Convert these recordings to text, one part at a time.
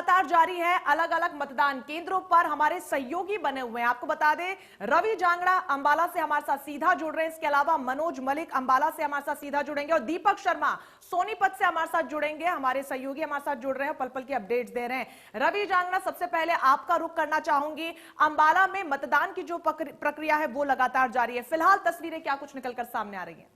लगातार जारी है। अलग अलग मतदान केंद्रों पर हमारे सहयोगी बने हुए हैं। आपको बता दें, रवि जांगड़ा अंबाला से हमारे साथ सीधा जुड़ रहे हैं। इसके अलावा मनोज मलिक अंबाला से हमारे साथ सीधा जुड़ेंगे और दीपक शर्मा सोनीपत से हमारे साथ जुड़ेंगे। हमारे सहयोगी हमारे साथ जुड़ रहे हैं, पल पल की अपडेट्स दे रहे हैं। रवि जांगड़ा, सबसे पहले आपका रुख करना चाहूंगी। अंबाला में मतदान की जो प्रक्रिया है वो लगातार जारी है। फिलहाल तस्वीरें क्या कुछ निकलकर सामने आ रही हैं?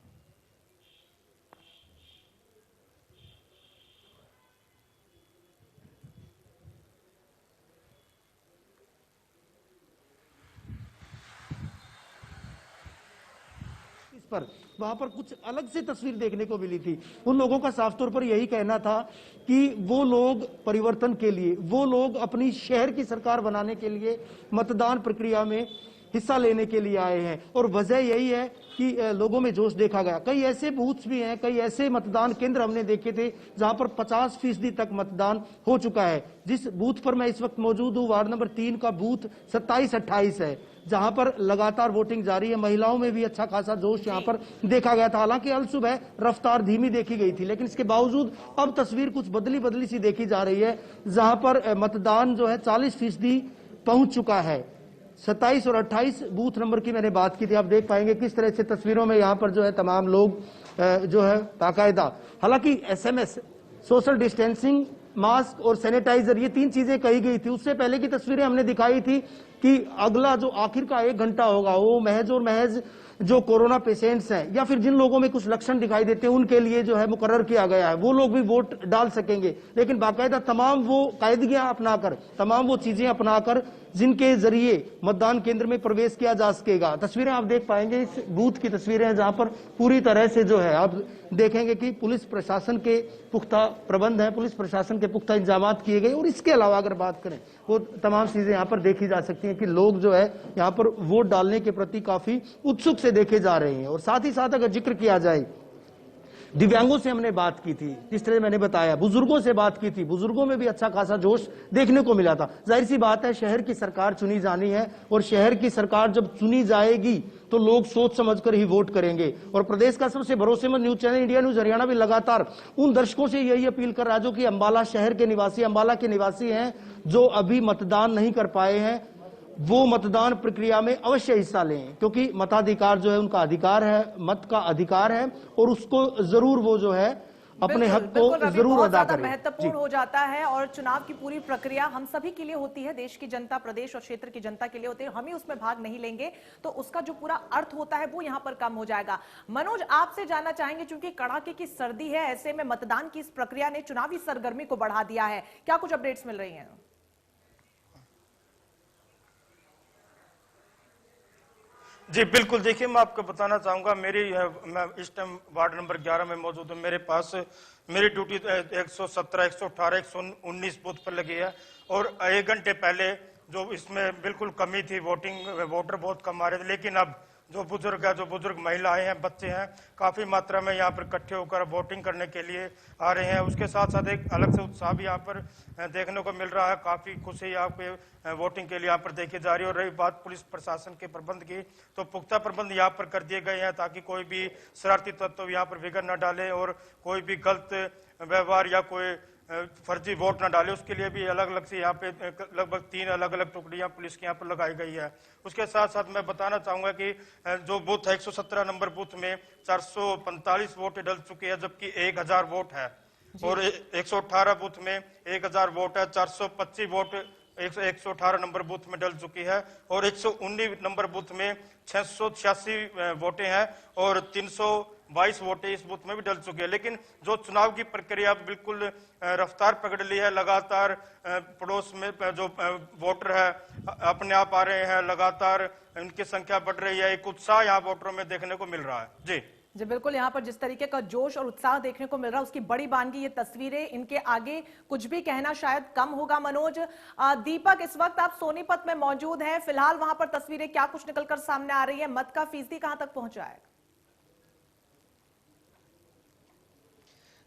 पर वहां पर कुछ अलग से तस्वीर देखने को मिली थी। उन लोगों का साफ तौर पर यही कहना था कि वो लोग परिवर्तन के लिए, वो लोग अपनी शहर की सरकार बनाने के लिए मतदान प्रक्रिया में हिस्सा लेने के लिए आए हैं। और वजह यही है कि लोगों में जोश देखा गया। कई ऐसे बूथ्स भी हैं, कई ऐसे मतदान केंद्र हमने देखे थे जहां पर 50% तक मतदान हो चुका है। जिस बूथ पर मैं इस वक्त मौजूद हूं, वार्ड नंबर 3 का बूथ 27-28 है, जहां पर लगातार वोटिंग जारी है। महिलाओं में भी अच्छा खासा जोश यहां पर देखा गया था। हालांकि अल सुबह रफ्तार धीमी देखी गई थी, लेकिन इसके बावजूद अब तस्वीर कुछ बदली बदली सी देखी जा रही है, जहां पर मतदान जो है 40% पहुंच चुका है। 27 और 28 बूथ नंबर की मैंने बात की थी। आप देख पाएंगे किस तरह से तस्वीरों में यहां पर जो है तमाम लोग जो है बाकायदा, हालांकि SMS, सोशल डिस्टेंसिंग, मास्क और सैनिटाइजर, ये 3 चीजें कही गई थी। उससे पहले की तस्वीरें हमने दिखाई थी कि अगला जो आखिर का 1 घंटा होगा वो महज और महज जो कोरोना पेशेंट्स हैं या फिर जिन लोगों में कुछ लक्षण दिखाई देते हैं उनके लिए जो है मुकर्रर किया गया है, वो लोग भी वोट डाल सकेंगे। लेकिन बाकायदा तमाम वो कायदगियां अपनाकर, तमाम वो चीजें अपनाकर जिनके जरिए मतदान केंद्र में प्रवेश किया जा सकेगा। तस्वीरें आप देख पाएंगे, इस बूथ की तस्वीरें हैं जहां पर पूरी तरह से जो है आप देखेंगे कि पुलिस प्रशासन के पुख्ता प्रबंध है, पुलिस प्रशासन के पुख्ता इंतजाम किए गए। और इसके अलावा अगर बात करें, वो तमाम चीजें यहाँ पर देखी जा सकती हैं कि लोग जो है यहाँ पर वोट डालने के प्रति काफी उत्सुक से देखे जा रहे हैं। और साथ ही साथ अगर जिक्र किया जाए, दिव्यांगों से हमने बात की थी, जिस तरह मैंने बताया, बुजुर्गों से बात की थी, बुजुर्गों में भी अच्छा खासा जोश देखने को मिला था। जाहिर सी बात है, शहर की सरकार चुनी जानी है और शहर की सरकार जब चुनी जाएगी तो लोग सोच समझकर ही वोट करेंगे। और प्रदेश का सबसे भरोसेमंद news channel India news Haryana भी लगातार उन दर्शकों से यही अपील कर रहा है जो कि अंबाला शहर के निवासी, अंबाला के निवासी हैं, जो अभी मतदान नहीं कर पाए हैं, वो मतदान प्रक्रिया में अवश्य हिस्सा लें, क्योंकि मताधिकार जो है उनका अधिकार है, मत का अधिकार है और उसको जरूर वो जो है अपने हक को जरूर अदा करें। महत्वपूर्ण हो जाता है और चुनाव की पूरी प्रक्रिया हम सभी के लिए होती है, देश की जनता, प्रदेश और क्षेत्र की जनता के लिए होती है। हम ही उसमें भाग नहीं लेंगे तो उसका जो पूरा अर्थ होता है वो यहाँ पर कम हो जाएगा। मनोज, आपसे जानना चाहेंगे, क्योंकि कड़ाके की सर्दी है, ऐसे में मतदान की इस प्रक्रिया ने चुनावी सरगर्मी को बढ़ा दिया है, क्या कुछ अपडेट्स मिल रही हैं? जी बिल्कुल, देखिए मैं आपको बताना चाहूंगा, मैं इस टाइम वार्ड नंबर 11 में मौजूद हूँ। मेरे पास मेरी ड्यूटी 117, 118, 119 बूथ पर लगी है और 1 घंटे पहले जो इसमें बिल्कुल कमी थी, वोटर बहुत कम आ रहे थे, लेकिन अब जो बुजुर्ग है, जो बुजुर्ग महिलाएं हैं, बच्चे हैं, काफी मात्रा में यहाँ पर इकट्ठे होकर वोटिंग करने के लिए आ रहे हैं। उसके साथ साथ एक अलग से उत्साह भी यहाँ पर देखने को मिल रहा है। काफी खुशी यहाँ पे वोटिंग के लिए यहाँ पर देखी जा रही है। और रही बात पुलिस प्रशासन के प्रबंध की, तो पुख्ता प्रबंध यहाँ पर कर दिए गए हैं ताकि कोई भी शरारती तत्व यहाँ पर विघ्न न डाले और कोई भी गलत व्यवहार या कोई फर्जी वोट न डाले। उसके लिए भी अलग अलग से यहाँ पे लगभग 3 अलग अलग टुकड़ियां पुलिस के यहाँ पर लगाई गई है। उसके साथ साथ मैं बताना चाहूंगा कि जो बूथ है 117 नंबर बूथ में 445 वोट डल चुके हैं, जबकि 1000 वोट है। और 118 बूथ में 1000 वोट है, 425 वोट 118 नंबर बूथ में डल चुकी है और 119 नंबर बूथ में 686 वोटें हैं और 322 वोटें इस बूथ में भी डल चुकी है। लेकिन जो चुनाव की प्रक्रिया बिल्कुल रफ्तार पकड़ ली है, लगातार पड़ोस में जो वोटर है अपने आप आ रहे हैं, लगातार इनकी संख्या बढ़ रही है, एक उत्साह यहाँ वोटरों में देखने को मिल रहा है। जी जी बिल्कुल, यहाँ पर जिस तरीके का जोश और उत्साह देखने को मिल रहा है उसकी बड़ी बानगी ये तस्वीरें, इनके आगे कुछ भी कहना शायद कम होगा। मनोज, दीपक, इस वक्त आप सोनीपत में मौजूद हैं, फिलहाल वहां पर तस्वीरें क्या कुछ निकलकर सामने आ रही है? मत का फीसदी कहां तक पहुंचा है?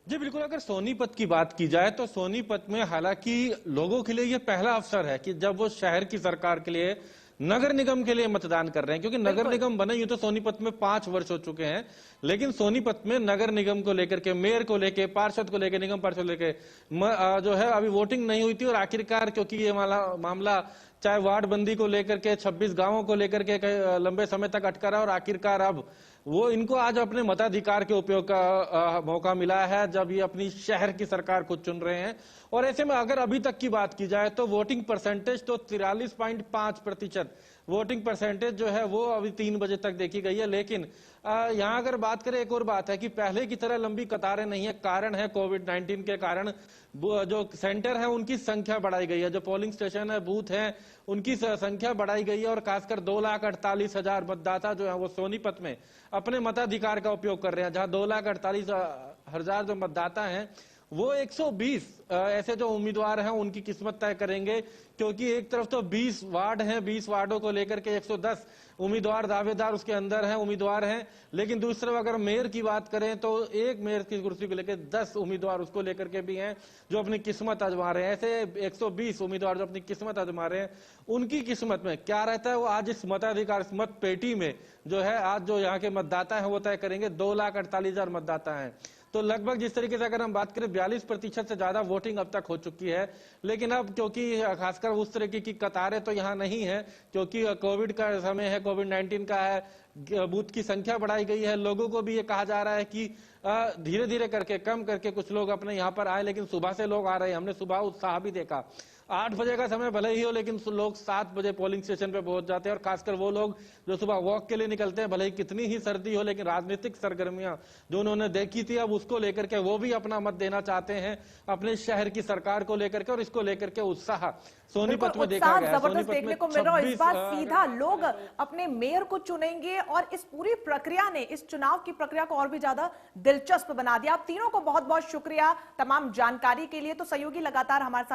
जी बिल्कुल, अगर सोनीपत की बात की जाए तो सोनीपत में हालांकि लोगों के लिए यह पहला अवसर है कि जब वो शहर की सरकार के लिए नगर निगम के लिए मतदान कर रहे हैं, क्योंकि नगर निगम बने यूं तो सोनीपत में 5 वर्ष हो चुके हैं, लेकिन सोनीपत में नगर निगम को लेकर के, मेयर को लेकर, पार्षद को लेकर, निगम पार्षद को लेकर जो है अभी वोटिंग नहीं हुई थी। और आखिरकार क्योंकि ये मामला चाहे वार्ड बंदी को लेकर के, 26 गांवों को लेकर के लंबे समय तक अटका रहा, और आखिरकार अब वो इनको आज अपने मताधिकार के उपयोग का मौका मिला है, जब ये अपनी शहर की सरकार को चुन रहे हैं। और ऐसे में अगर अभी तक की बात की जाए तो वोटिंग परसेंटेज तो 43.5% वोटिंग परसेंटेज जो है वो अभी 3 बजे तक देखी गई है। लेकिन यहाँ अगर बात करें, एक और बात है कि पहले की तरह लंबी कतारें नहीं है। कारण है कोविड-19 के कारण जो सेंटर है उनकी संख्या बढ़ाई गई है, जो पोलिंग स्टेशन है, बूथ है, उनकी संख्या बढ़ाई गई है। और खासकर 2,48,000 मतदाता जो है वो सोनीपत में अपने मताधिकार का उपयोग कर रहे हैं, जहां 2,48,000 जो मतदाता हैं वो 120 ऐसे जो उम्मीदवार हैं उनकी किस्मत तय करेंगे। क्योंकि एक तरफ तो 20 वार्ड हैं, 20 वार्डों को लेकर के 110 उम्मीदवार दावेदार उसके अंदर हैं, उम्मीदवार हैं। लेकिन दूसरी तरफ अगर मेयर की बात करें तो एक मेयर की कुर्सी को लेकर 10 उम्मीदवार उसको लेकर के भी हैं जो अपनी किस्मत आजमा रहे हैं। ऐसे 120 उम्मीदवार जो अपनी किस्मत आजमा रहे हैं, उनकी किस्मत में क्या रहता है वो आज इस मताधिकार मत पेटी में जो है, आज जो यहाँ के मतदाता है वो तय करेंगे। 2,48,000 मतदाता है, तो लगभग जिस तरीके से अगर हम बात करें 42% से ज्यादा वोटिंग अब तक हो चुकी है। लेकिन अब क्योंकि खासकर उस तरीके की कतारें तो यहाँ नहीं है, क्योंकि कोविड का समय है, कोविड-19 का है, बूथ की संख्या बढ़ाई गई है। लोगों को भी ये कहा जा रहा है कि धीरे धीरे करके, कम करके कुछ लोग अपने यहाँ पर आए, लेकिन सुबह से लोग आ रहे हैं। हमने सुबह उत्साह भी देखा। 8 बजे का समय भले ही हो, लेकिन लोग 7 बजे पोलिंग स्टेशन पे पहुंच जाते हैं। और खासकर वो लोग जो सुबह वॉक के लिए निकलते हैं, भले ही कितनी ही सर्दी हो, लेकिन राजनीतिक सरगर्मियां जो उन्होंने देखी थी अब उसको लेकर के वो भी अपना मत देना चाहते हैं, अपने शहर की सरकार को लेकर के। और इसको लेकर के उत्साह सोनीपत में देखा गया, जबरदस्त देखने को मिल रहा है। इस बार सीधा लोग अपने मेयर को चुनेंगे और इस पूरी प्रक्रिया ने इस चुनाव की प्रक्रिया को और भी ज्यादा दिलचस्प बना दिया। आप तीनों को बहुत बहुत शुक्रिया तमाम जानकारी के लिए। तो सहयोगी लगातार हमारे साथ